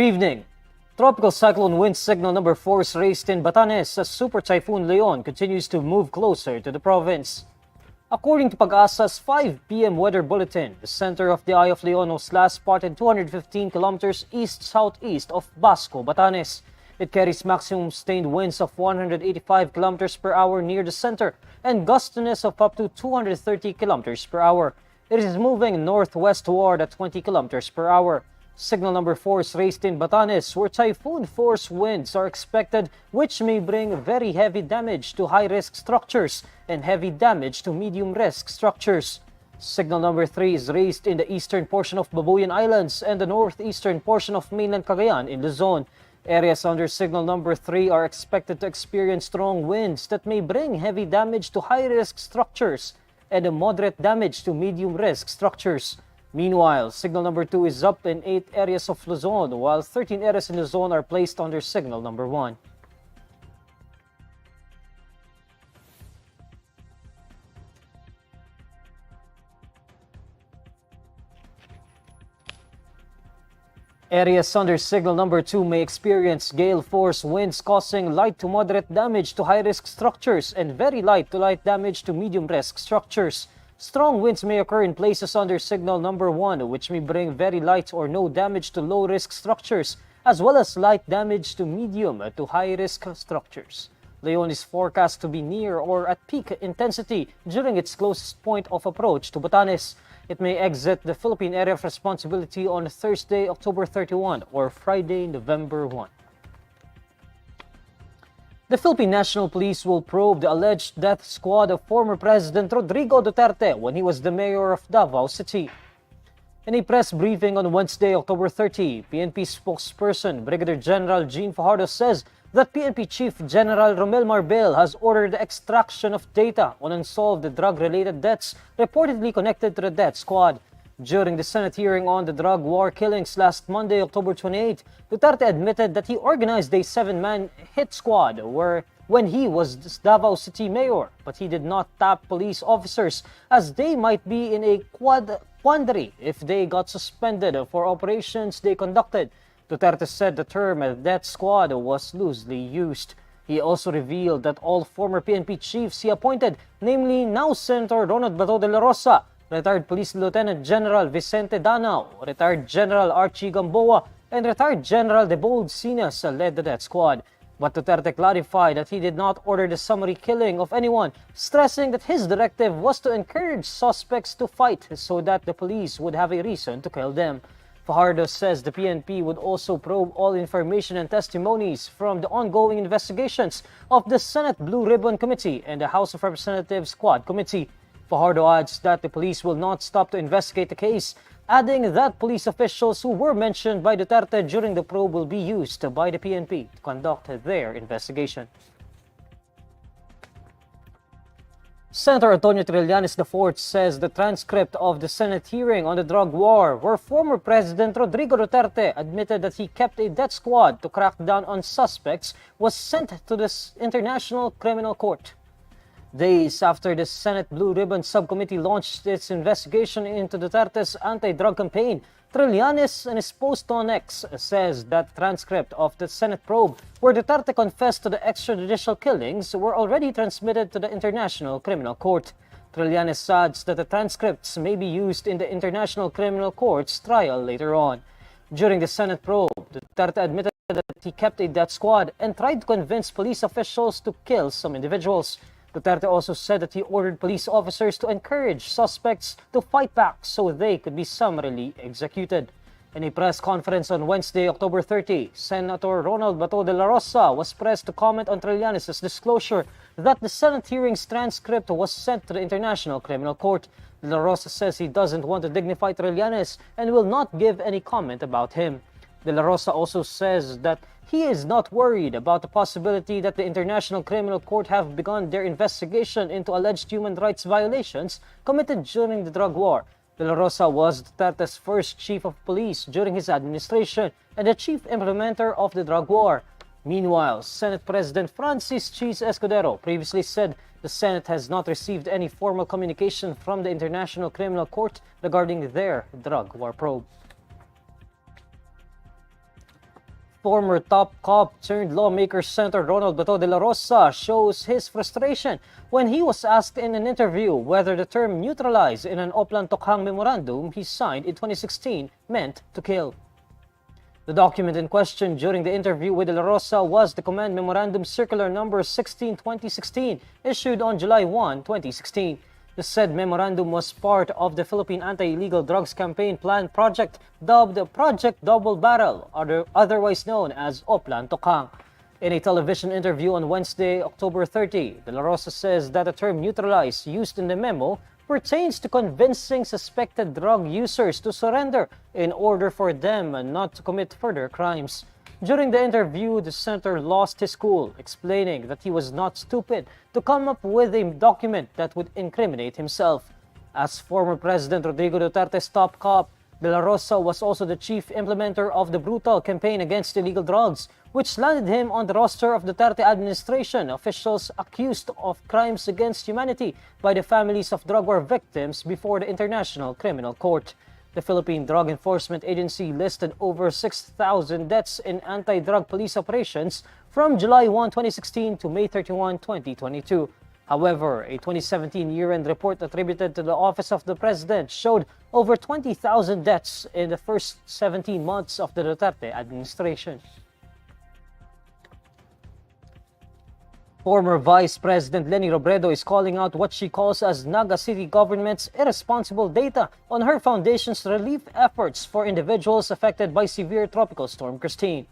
evening. Tropical cyclone wind signal number 4 is raised in Batanes as Super Typhoon Leon continues to move closer to the province. According to Pag-asa's 5 p.m. weather bulletin, the center of the Eye of Leon was last spotted 215 kilometers east-southeast of Basco, Batanes. It carries maximum sustained winds of 185 kilometers per hour near the center and gustiness of up to 230 kilometers per hour. It is moving northwestward at 20 kilometers per hour. Signal number 4 is raised in Batanes, where typhoon force winds are expected, which may bring very heavy damage to high-risk structures and heavy damage to medium-risk structures. Signal number 3 is raised in the eastern portion of Babuyan Islands and the northeastern portion of mainland Cagayan in Luzon. Areas under signal number 3 are expected to experience strong winds that may bring heavy damage to high-risk structures and a moderate damage to medium-risk structures. Meanwhile, signal number 2 is up in 8 areas of Luzon, while 13 areas in Luzon are placed under signal number 1. Areas under signal number 2 may experience gale force winds causing light to moderate damage to high-risk structures and very light to light damage to medium-risk structures. Strong winds may occur in places under signal number 1, which may bring very light or no damage to low-risk structures, as well as light damage to medium to high-risk structures. Leon is forecast to be near or at peak intensity during its closest point of approach to Batanes. It may exit the Philippine area of responsibility on Thursday, October 31 or Friday, November 1. The Philippine National Police will probe the alleged death squad of former President Rodrigo Duterte when he was the mayor of Davao City. In a press briefing on Wednesday, October 30, PNP spokesperson Brigadier General Jean Fajardo says that PNP Chief General Romel Marbel has ordered the extraction of data on unsolved drug-related deaths reportedly connected to the death squad. During the Senate hearing on the drug war killings last Monday, October 28, Duterte admitted that he organized a 7-man hit squad when he was Davao City mayor, but he did not tap police officers as they might be in a quandary if they got suspended for operations they conducted. Duterte said the term death squad was loosely used. He also revealed that all former PNP chiefs he appointed, namely now Senator Ronald Bato Dela Rosa, retired Police Lieutenant General Vicente Danao, retired General Archie Gamboa, and retired General Debold Sinas led the death squad. But Duterte clarified that he did not order the summary killing of anyone, stressing that his directive was to encourage suspects to fight so that the police would have a reason to kill them. Fajardo says the PNP would also probe all information and testimonies from the ongoing investigations of the Senate Blue Ribbon Committee and the House of Representatives Quad Committee. Fajardo adds that the police will not stop to investigate the case, adding that police officials who were mentioned by Duterte during the probe will be used by the PNP to conduct their investigation. Senator Antonio Trillanes IV says the transcript of the Senate hearing on the drug war, where former President Rodrigo Duterte admitted that he kept a death squad to crack down on suspects, was sent to the International Criminal Court. Days after the Senate Blue Ribbon Subcommittee launched its investigation into Duterte's anti-drug campaign, Trillanes, in his post on X, says that transcript of the Senate probe, where Duterte confessed to the extrajudicial killings, were already transmitted to the International Criminal Court. Trillanes adds that the transcripts may be used in the International Criminal Court's trial later on. During the Senate probe, Duterte admitted that he kept a death squad and tried to convince police officials to kill some individuals. Duterte also said that he ordered police officers to encourage suspects to fight back so they could be summarily executed. In a press conference on Wednesday, October 30, Senator Ronald Bato Dela Rosa was pressed to comment on Trillanes' disclosure that the Senate hearing's transcript was sent to the International Criminal Court. Dela Rosa says he doesn't want to dignify Trillanes and will not give any comment about him. Dela Rosa also says that he is not worried about the possibility that the International Criminal Court have begun their investigation into alleged human rights violations committed during the drug war. Dela Rosa was Duterte's first chief of police during his administration and the chief implementer of the drug war. Meanwhile, Senate President Francis Cheese Escudero previously said the Senate has not received any formal communication from the International Criminal Court regarding their drug war probe. Former top cop turned lawmaker Senator Ronald Bato Dela Rosa shows his frustration when he was asked in an interview whether the term neutralize in an Oplan Tokhang memorandum he signed in 2016 meant to kill. The document in question during the interview with Dela Rosa was the Command Memorandum Circular Number 16/2016, issued on July 1, 2016. The said memorandum was part of the Philippine Anti-Illegal Drugs Campaign Plan project dubbed Project Double Barrel, otherwise known as Oplan Tokhang. In a television interview on Wednesday, October 30, Dela Rosa says that the term neutralize used in the memo pertains to convincing suspected drug users to surrender in order for them not to commit further crimes. During the interview, the senator lost his cool, explaining that he was not stupid to come up with a document that would incriminate himself. As former President Rodrigo Duterte's top cop, Dela Rosa was also the chief implementer of the brutal campaign against illegal drugs, which landed him on the roster of Duterte administration officials accused of crimes against humanity by the families of drug war victims before the International Criminal Court. The Philippine Drug Enforcement Agency listed over 6,000 deaths in anti-drug police operations from July 1, 2016 to May 31, 2022. However, a 2017 year-end report attributed to the Office of the President showed over 20,000 deaths in the first 17 months of the Duterte administration. Former Vice President Leni Robredo is calling out what she calls as Naga City government's irresponsible data on her foundation's relief efforts for individuals affected by severe tropical storm Christine.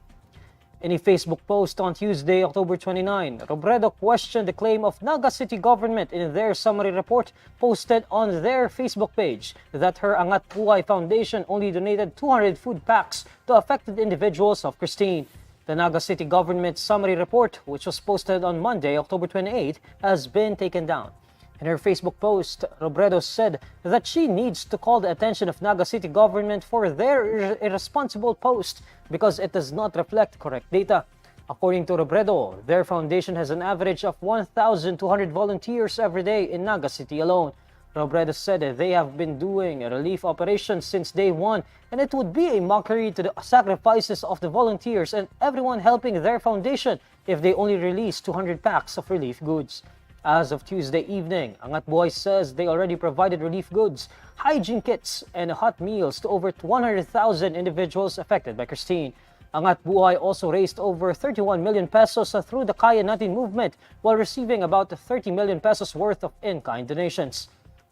In a Facebook post on Tuesday, October 29, Robredo questioned the claim of Naga City government in their summary report posted on their Facebook page that her Angat Buhay Foundation only donated 200 food packs to affected individuals of Christine. The Naga City government summary report, which was posted on Monday, October 28, has been taken down. In her Facebook post, Robredo said that she needs to call the attention of Naga City government for their irresponsible post because it does not reflect correct data. According to Robredo, their foundation has an average of 1,200 volunteers every day in Naga City alone. Robredo said they have been doing a relief operation since day one, and it would be a mockery to the sacrifices of the volunteers and everyone helping their foundation if they only release 200 packs of relief goods. As of Tuesday evening, Angat Buhay says they already provided relief goods, hygiene kits, and hot meals to over 100,000 individuals affected by Christine. Angat Buhay also raised over 31 million pesos through the Kaya Natin movement while receiving about 30 million pesos worth of in-kind donations.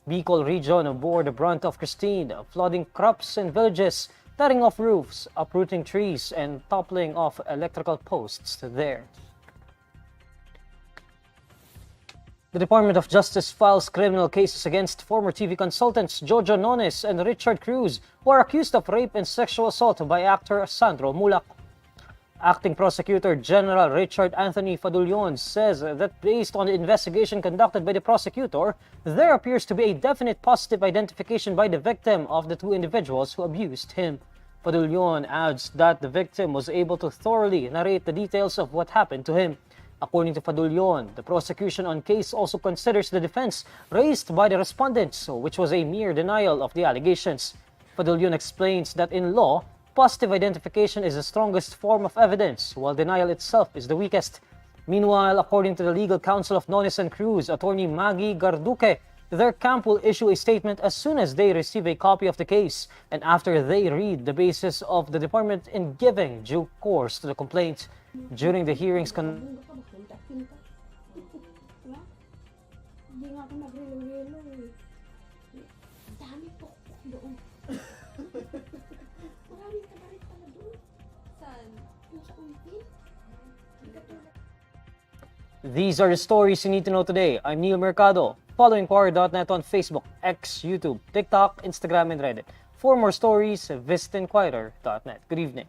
Bicol region bore the brunt of Christine, flooding crops and villages, tearing off roofs, uprooting trees, and toppling off electrical posts there. The Department of Justice files criminal cases against former TV consultants Jojo Nones and Richard Cruz, who are accused of rape and sexual assault by actor Sandro Muhlach. Acting Prosecutor General Richard Anthony Fadulion says that based on the investigation conducted by the prosecutor, there appears to be a definite positive identification by the victim of the two individuals who abused him. Fadulion adds that the victim was able to thoroughly narrate the details of what happened to him. According to Fadulion, the prosecution on case also considers the defense raised by the respondents, which was a mere denial of the allegations. Fadulion explains that in law, positive identification is the strongest form of evidence, while denial itself is the weakest. Meanwhile, according to the legal counsel of Nones and Cruz, attorney Maggie Garduque, their camp will issue a statement as soon as they receive a copy of the case and after they read the basis of the department in giving due course to the complaint. During the hearings These are the stories you need to know today. I'm Neil Mercado. Follow INQUIRER.net on Facebook, X, YouTube, TikTok, Instagram, and Reddit. For more stories, visit INQUIRER.net. Good evening.